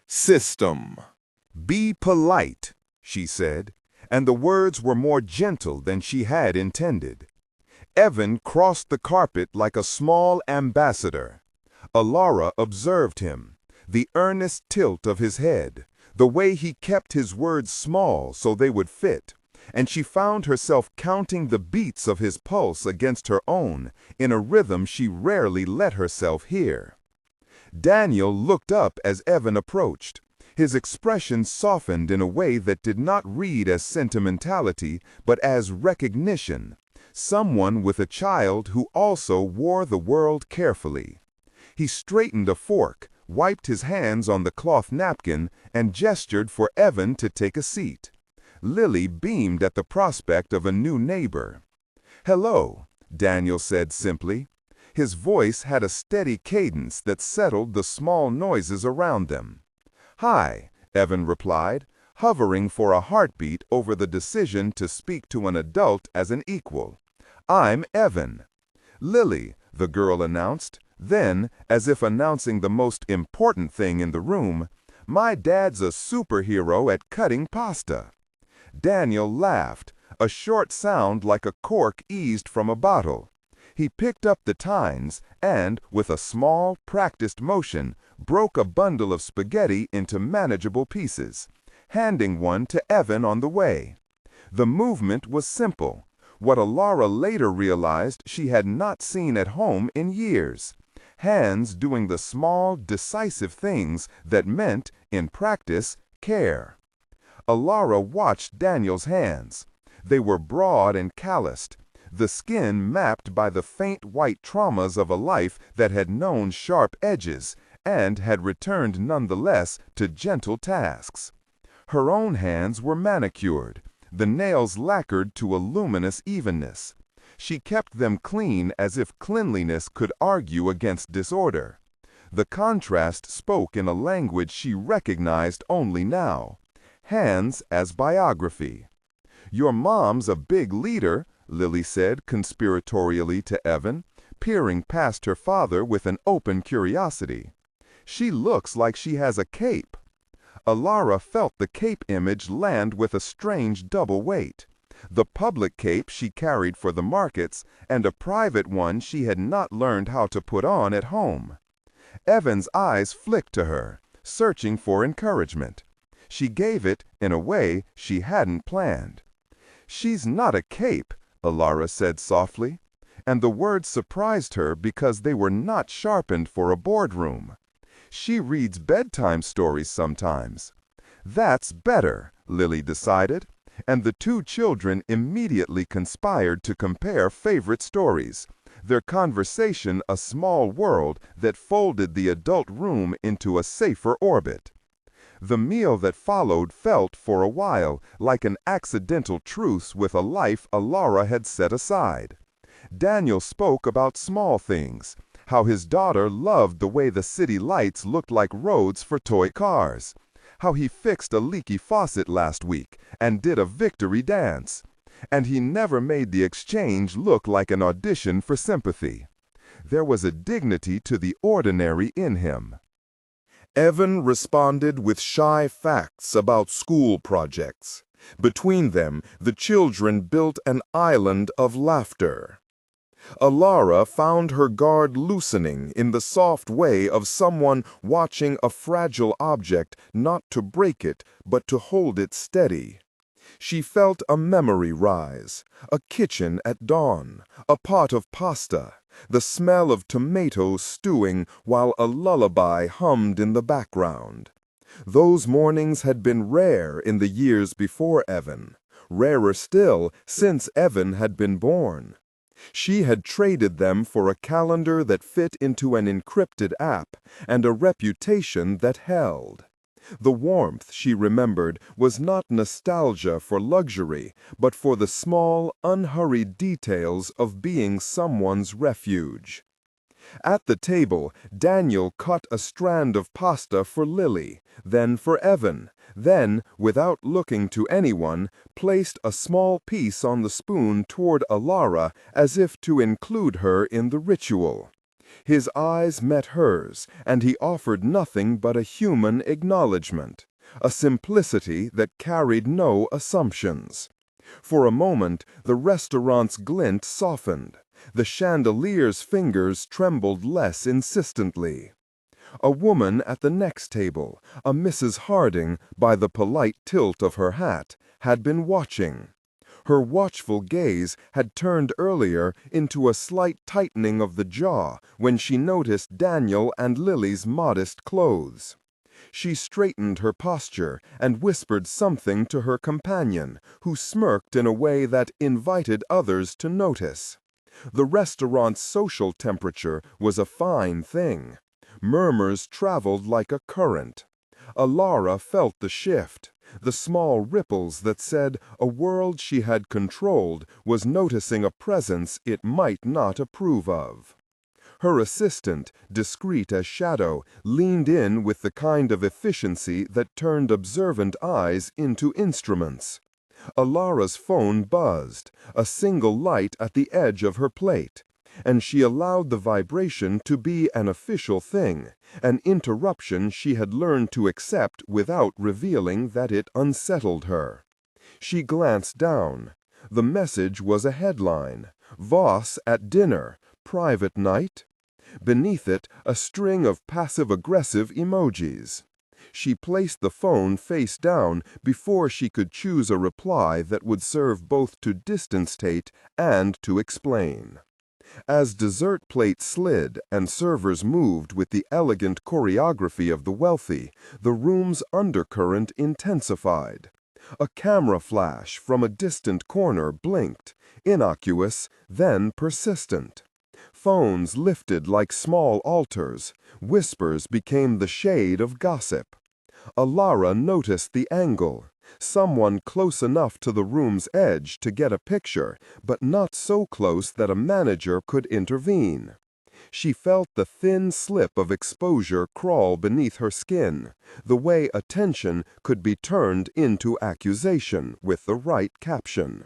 System. Be polite, she said, and the words were more gentle than she had intended. Evan crossed the carpet like a small ambassador. Alara observed him, the earnest tilt of his head, the way he kept his words small so they would fit, and she found herself counting the beats of his pulse against her own in a rhythm she rarely let herself hear. Daniel looked up as Evan approached. His expression softened in a way that did not read as sentimentality, but as recognition. Someone with a child who also wore the world carefully. He straightened a fork, wiped his hands on the cloth napkin, and gestured for Evan to take a seat. Lily beamed at the prospect of a new neighbor. "Hello," Daniel said simply. His voice had a steady cadence that settled the small noises around them. "Hi," Evan replied, hovering for a heartbeat over the decision to speak to an adult as an equal. "I'm Evan." "Lily," the girl announced. Then, as if announcing the most important thing in the room, "My dad's a superhero at cutting pasta." Daniel laughed, a short sound like a cork eased from a bottle. He picked up the tines and, with a small, practiced motion, broke a bundle of spaghetti into manageable pieces, handing one to Evan on the way. The movement was simple, what Alara later realized she had not seen at home in years. Hands doing the small, decisive things that meant, in practice, care. Alara watched Daniel's hands. They were broad and calloused, the skin mapped by the faint white traumas of a life that had known sharp edges and had returned nonetheless to gentle tasks. Her own hands were manicured, the nails lacquered to a luminous evenness. She kept them clean as if cleanliness could argue against disorder. The contrast spoke in a language she recognized only now. Hands as biography. "Your mom's a big leader," Lily said conspiratorially to Evan, peering past her father with an open curiosity. "She looks like she has a cape." Alara felt the cape image land with a strange double weight. The public cape she carried for the markets, and a private one she had not learned how to put on at home. Evan's eyes flicked to her, searching for encouragement. She gave it in a way she hadn't planned. "She's not a cape," Alara said softly, and the words surprised her because they were not sharpened for a boardroom. "She reads bedtime stories sometimes." "That's better," Lily decided, and the two children immediately conspired to compare favorite stories, their conversation a small world that folded the adult room into a safer orbit. The meal that followed felt for a while like an accidental truce with a life Alara had set aside. Daniel spoke about small things, how his daughter loved the way the city lights looked like roads for toy cars, how he fixed a leaky faucet last week and did a victory dance, and he never made the exchange look like an audition for sympathy. There was a dignity to the ordinary in him. Evan responded with shy facts about school projects. Between them, the children built an island of laughter. Alara found her guard loosening in the soft way of someone watching a fragile object not to break it, but to hold it steady. She felt a memory rise, a kitchen at dawn, a pot of pasta, the smell of tomatoes stewing while a lullaby hummed in the background. Those mornings had been rare in the years before Evan, rarer still since Evan had been born. She had traded them for a calendar that fit into an encrypted app and a reputation that held. The warmth, she remembered, was not nostalgia for luxury, but for the small, unhurried details of being someone's refuge. At the table, Daniel cut a strand of pasta for Lily, then for Evan, then, without looking to anyone, placed a small piece on the spoon toward Alara as if to include her in the ritual. His eyes met hers, and he offered nothing but a human acknowledgment, a simplicity that carried no assumptions. For a moment, the restaurant's glint softened. The chandelier's fingers trembled less insistently. A woman at the next table, a Mrs. Harding, by the polite tilt of her hat, had been watching. Her watchful gaze had turned earlier into a slight tightening of the jaw when she noticed Daniel and Lily's modest clothes. She straightened her posture and whispered something to her companion, who smirked in a way that invited others to notice. The restaurant's social temperature was a fine thing. Murmurs traveled like a current. Alara felt the shift. The small ripples that said a world she had controlled was noticing a presence it might not approve of. Her assistant, discreet as shadow, leaned in with the kind of efficiency that turned observant eyes into instruments. Alara's phone buzzed, a single light at the edge of her plate, and she allowed the vibration to be an official thing, an interruption she had learned to accept without revealing that it unsettled her. She glanced down. The message was a headline: Voss at dinner, private night? Beneath it, a string of passive-aggressive emojis. She placed the phone face down before she could choose a reply that would serve both to distance Tate and to explain. As dessert plates slid and servers moved with the elegant choreography of the wealthy, the room's undercurrent intensified. A camera flash from a distant corner blinked, innocuous, then persistent. Phones lifted like small altars. Whispers became the shade of gossip. Alara noticed the angle. Someone close enough to the room's edge to get a picture, but not so close that a manager could intervene. She felt the thin slip of exposure crawl beneath her skin, the way attention could be turned into accusation with the right caption.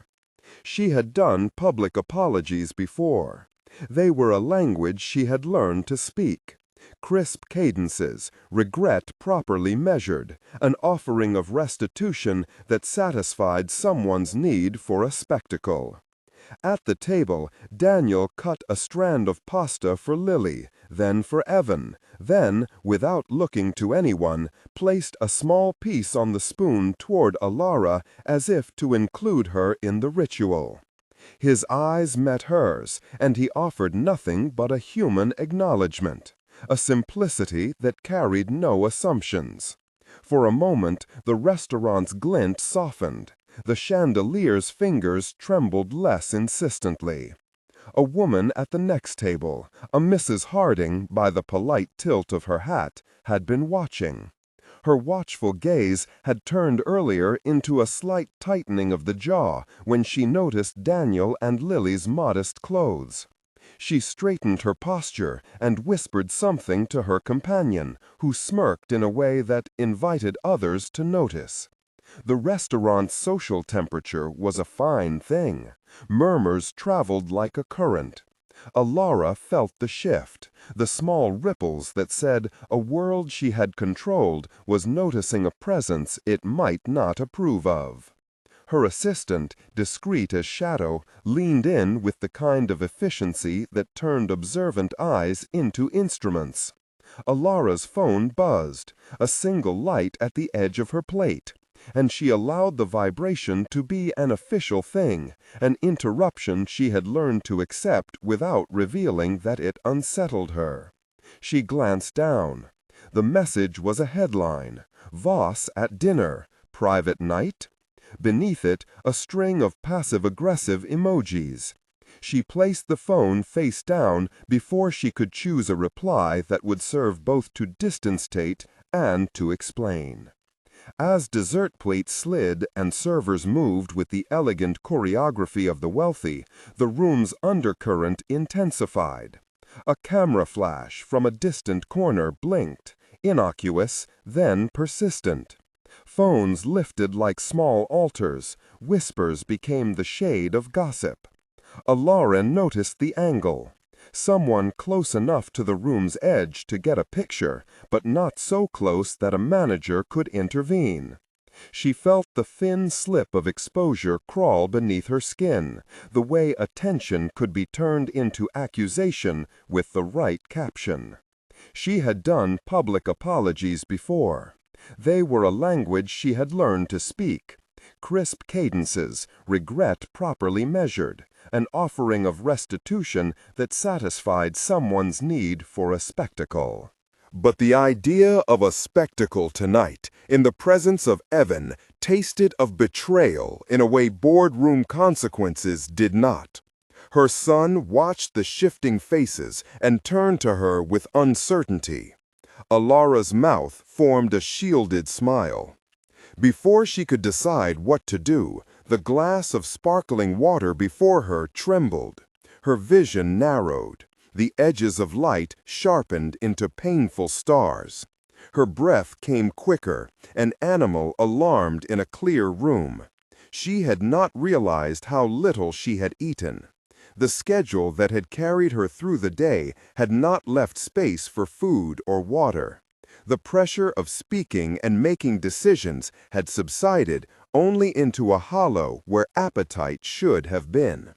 She had done public apologies before. They were a language she had learned to speak. Crisp cadences, regret properly measured, an offering of restitution that satisfied someone's need for a spectacle. At the table, Daniel cut a strand of pasta for Lily, then for Evan, then, without looking to anyone, placed a small piece on the spoon toward Alara as if to include her in the ritual. His eyes met hers, and he offered nothing but a human acknowledgment, a simplicity that carried no assumptions. For a moment, the restaurant's glint softened. The chandelier's fingers trembled less insistently. A woman at the next table, a Mrs. Harding by the polite tilt of her hat, had been watching. Her watchful gaze had turned earlier into a slight tightening of the jaw when she noticed Daniel and Lily's modest clothes. She straightened her posture and whispered something to her companion, who smirked in a way that invited others to notice. The restaurant's social temperature was a fine thing. Murmurs traveled like a current. Alara felt the shift. The small ripples that said a world she had controlled was noticing a presence it might not approve of. Her assistant, discreet as shadow, leaned in with the kind of efficiency that turned observant eyes into instruments. Alara's phone buzzed, a single light at the edge of her plate, and she allowed the vibration to be an official thing, an interruption she had learned to accept without revealing that it unsettled her. She glanced down. The message was a headline: Voss at dinner, private night? Beneath it, a string of passive-aggressive emojis. She placed the phone face down before she could choose a reply that would serve both to distance Tate and to explain. As dessert plates slid and servers moved with the elegant choreography of the wealthy, the room's undercurrent intensified. A camera flash from a distant corner blinked, innocuous, then persistent. Phones lifted like small altars. Whispers became the shade of gossip. Alara noticed the angle. someone close enough to the room's edge to get a picture, but not so close that a manager could intervene. She felt the thin slip of exposure crawl beneath her skin, the way attention could be turned into accusation with the right caption. She had done public apologies before. They were a language she had learned to speak. Crisp cadences, regret properly measured, an offering of restitution that satisfied someone's need for a spectacle. But the idea of a spectacle tonight, in the presence of Evan, tasted of betrayal in a way boardroom consequences did not. Her son watched the shifting faces and turned to her with uncertainty. Alara's mouth formed a shielded smile. Before she could decide what to do, the glass of sparkling water before her trembled. Her vision narrowed. The edges of light sharpened into painful stars. Her breath came quicker, an animal alarmed in a clear room. She had not realized how little she had eaten. The schedule that had carried her through the day had not left space for food or water. The pressure of speaking and making decisions had subsided only into a hollow where appetite should have been.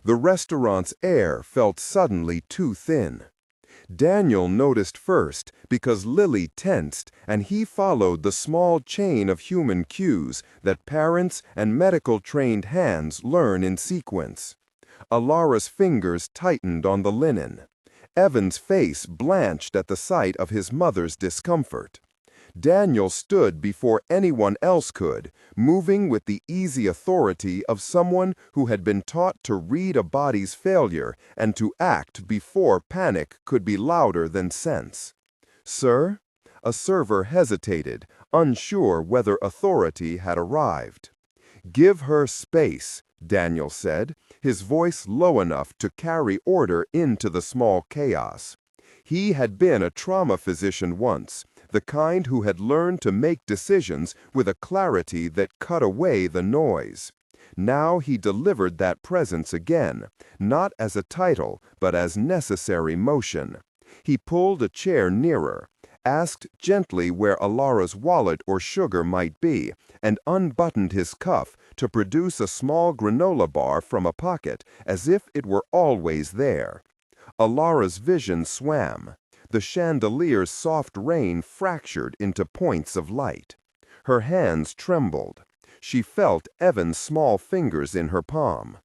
The restaurant's air felt suddenly too thin. Daniel noticed first because Lily tensed, and he followed the small chain of human cues that parents and medical-trained hands learn in sequence. Alara's fingers tightened on the linen. Evan's face blanched at the sight of his mother's discomfort. Daniel stood before anyone else could, moving with the easy authority of someone who had been taught to read a body's failure and to act before panic could be louder than sense. "Sir?" A server hesitated, unsure whether authority had arrived. "Give her space," Daniel said, his voice low enough to carry order into the small chaos. He had been a trauma physician once, the kind who had learned to make decisions with a clarity that cut away the noise. Now he delivered that presence again, not as a title, but as necessary motion. He pulled a chair nearer, asked gently where Alara's wallet or sugar might be, and unbuttoned his cuff to produce a small granola bar from a pocket as if it were always there. Alara's vision swam. The chandelier's soft rain fractured into points of light. Her hands trembled. She felt Evan's small fingers in her palm.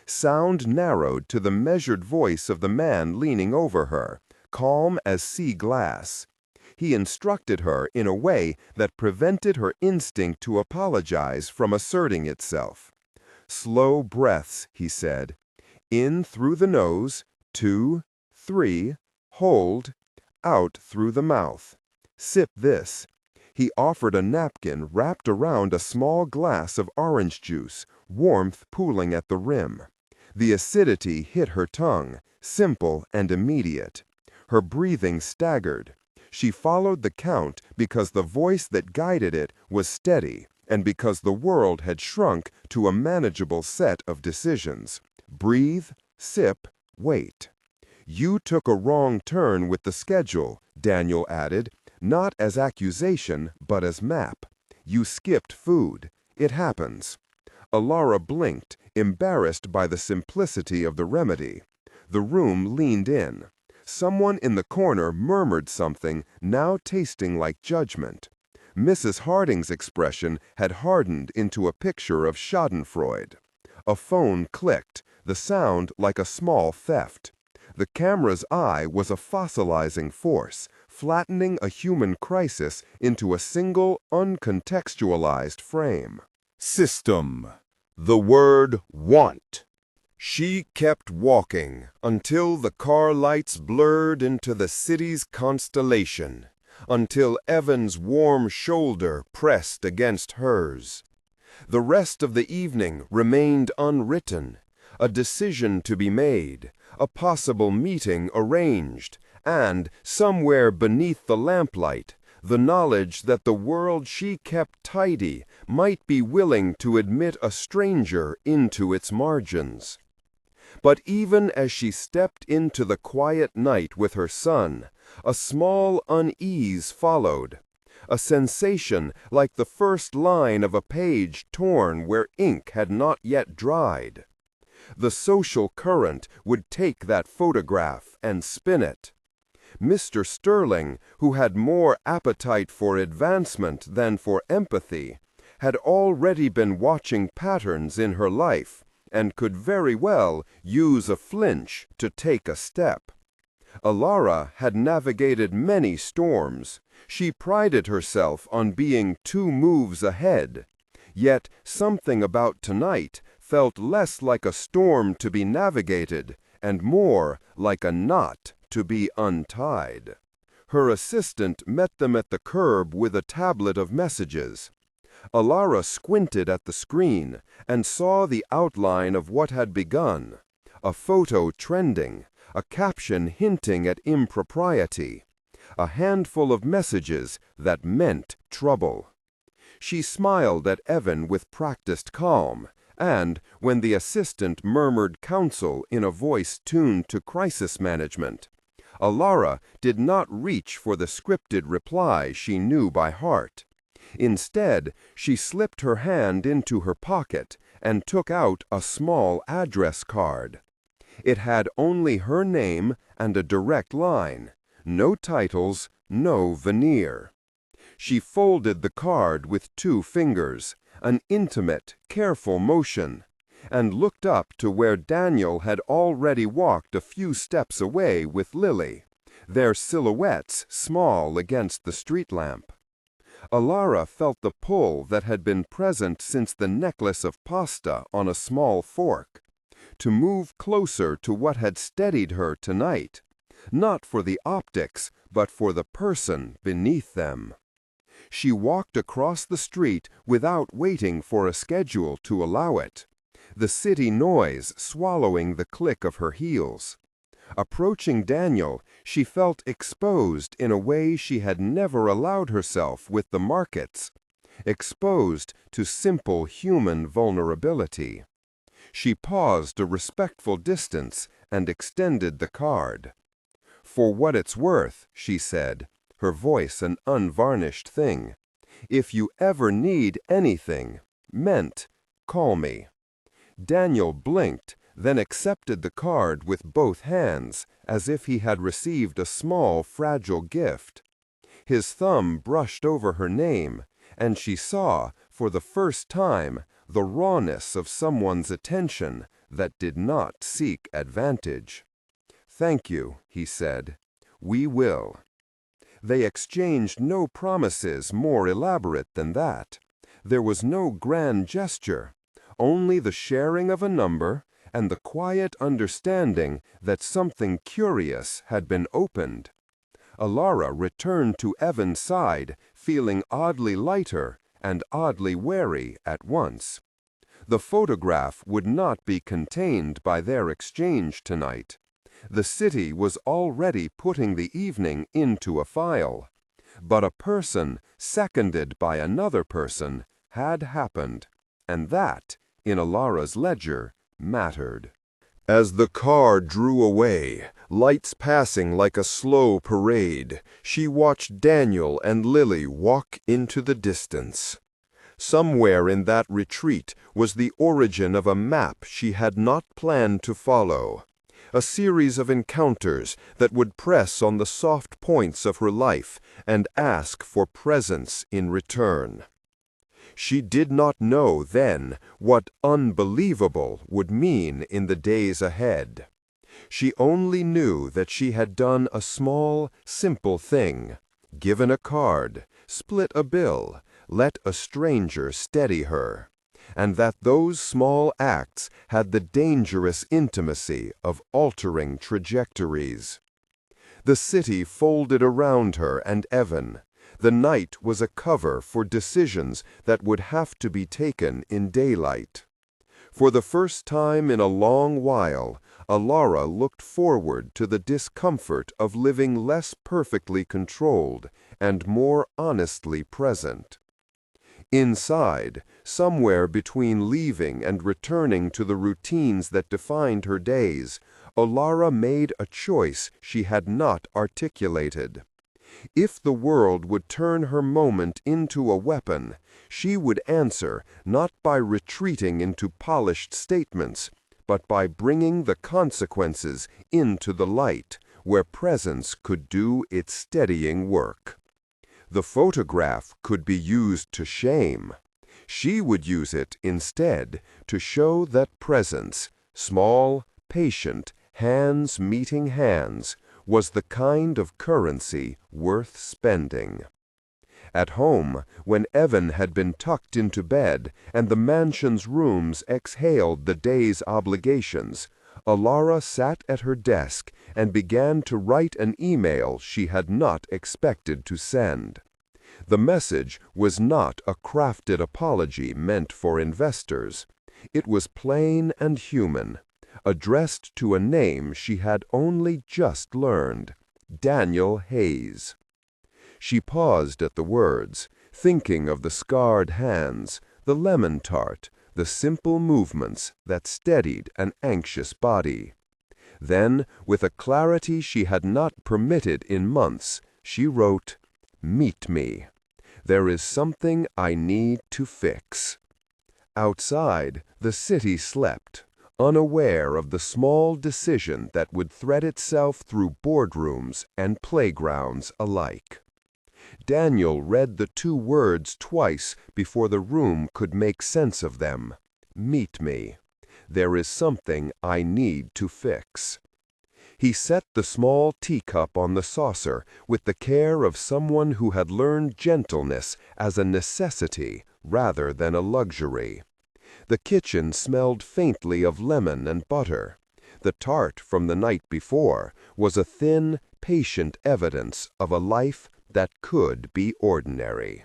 Sound narrowed to the measured voice of the man leaning over her, calm as sea glass. He instructed her in a way that prevented her instinct to apologize from asserting itself. "Slow breaths," he said. "In through the nose, 2, 3, hold, out through the mouth. Sip this." He offered a napkin wrapped around a small glass of orange juice, warmth pooling at the rim. The acidity hit her tongue, simple and immediate. Her breathing staggered. She followed the count because the voice that guided it was steady, and because the world had shrunk to a manageable set of decisions. Breathe, sip, wait. "You took a wrong turn with the schedule," Daniel added, not as accusation, but as map. "You skipped food. It happens." Alara blinked, embarrassed by the simplicity of the remedy. The room leaned in. Someone in the corner murmured something, now tasting like judgment. Mrs. Harding's expression had hardened into a picture of schadenfreude. A phone clicked, the sound like a small theft. The camera's eye was a fossilizing force, flattening a human crisis into a single, uncontextualized frame. System. The word want. She kept walking until the car lights blurred into the city's constellation, until Evan's warm shoulder pressed against hers. The rest of the evening remained unwritten, a decision to be made, a possible meeting arranged, and, somewhere beneath the lamplight, the knowledge that the world she kept tidy might be willing to admit a stranger into its margins. But even as she stepped into the quiet night with her son, a small unease followed, a sensation like the first line of a page torn where ink had not yet dried. The social current would take that photograph and spin it. Mr. Sterling, who had more appetite for advancement than for empathy, had already been watching patterns in her life and could very well use a flinch to take a step. Alara had navigated many storms. She prided herself on being 2 moves ahead. Yet something about tonight felt less like a storm to be navigated and more like a knot to be untied. Her assistant met them at the curb with a tablet of messages. Alara squinted at the screen and saw the outline of what had begun, a photo trending, a caption hinting at impropriety, a handful of messages that meant trouble. She smiled at Evan with practiced calm, and when the assistant murmured counsel in a voice tuned to crisis management, Alara did not reach for the scripted reply she knew by heart. Instead, she slipped her hand into her pocket and took out a small address card. It had only her name and a direct line, no titles, no veneer. She folded the card with 2 fingers, an intimate, careful motion, and looked up to where Daniel had already walked a few steps away with Lily, their silhouettes small against the street lamp. Alara felt the pull that had been present since the necklace of pasta on a small fork, to move closer to what had steadied her tonight, not for the optics, but for the person beneath them. She walked across the street without waiting for a schedule to allow it, the city noise swallowing the click of her heels. Approaching Daniel, she felt exposed in a way she had never allowed herself with the markets, exposed to simple human vulnerability. She paused a respectful distance and extended the card. "For what it's worth," she said, her voice an unvarnished thing, "if you ever need anything, meant, call me." Daniel blinked, then accepted the card with both hands, as if he had received a small, fragile gift. His thumb brushed over her name, and she saw, for the first time, the rawness of someone's attention that did not seek advantage. "Thank you," he said. "We will." They exchanged no promises more elaborate than that. There was no grand gesture, only the sharing of a number and the quiet understanding that something curious had been opened. Alara returned to Evan's side, feeling oddly lighter and oddly wary at once. The photograph would not be contained by their exchange tonight. The city was already putting the evening into a file. But a person, seconded by another person, had happened, and that, in Alara's ledger, mattered. As the car drew away, lights passing like a slow parade, she watched Daniel and Lily walk into the distance. Somewhere in that retreat was the origin of a map she had not planned to follow, a series of encounters that would press on the soft points of her life and ask for presence in return. She did not know then what unbelievable would mean in the days ahead. She only knew that she had done a small, simple thing, given a card, split a bill, let a stranger steady her, and that those small acts had the dangerous intimacy of altering trajectories. The city folded around her and Evan. The night was a cover for decisions that would have to be taken in daylight. For the first time in a long while, Alara looked forward to the discomfort of living less perfectly controlled and more honestly present. Inside, somewhere between leaving and returning to the routines that defined her days, Alara made a choice she had not articulated. If the world would turn her moment into a weapon, she would answer not by retreating into polished statements, but by bringing the consequences into the light, where presence could do its steadying work. The photograph could be used to shame. She would use it instead to show that presence, small, patient, hands meeting hands, was the kind of currency worth spending. At home, when Evan had been tucked into bed and the mansion's rooms exhaled the day's obligations, Alara sat at her desk and began to write an email she had not expected to send. The message was not a crafted apology meant for investors. It was plain and human, addressed to a name she had only just learned, Daniel Hayes. She paused at the words, thinking of the scarred hands, the lemon tart, the simple movements that steadied an anxious body. Then, with a clarity she had not permitted in months, she wrote, "Meet me. There is something I need to fix." Outside, the city slept, unaware of the small decision that would thread itself through boardrooms and playgrounds alike. Daniel read the two words twice before the room could make sense of them. Meet me. There is something I need to fix. He set the small teacup on the saucer with the care of someone who had learned gentleness as a necessity rather than a luxury. The kitchen smelled faintly of lemon and butter. The tart from the night before was a thin, patient evidence of a life that could be ordinary.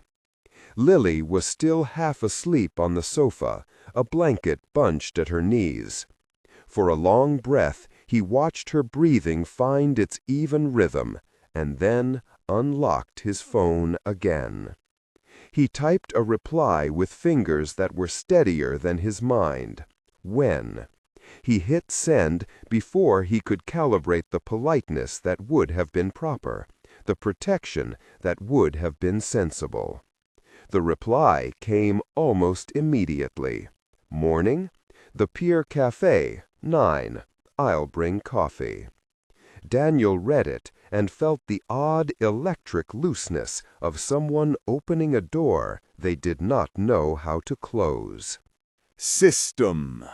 Lily was still half asleep on the sofa, a blanket bunched at her knees. For a long breath, he watched her breathing find its even rhythm, and then unlocked his phone again. He typed a reply with fingers that were steadier than his mind. When? He hit send before he could calibrate the politeness that would have been proper, the protection that would have been sensible. The reply came almost immediately. Morning? The Pier Cafe, 9. I'll bring coffee. Daniel read it and felt the odd electric looseness of someone opening a door they did not know how to close. System.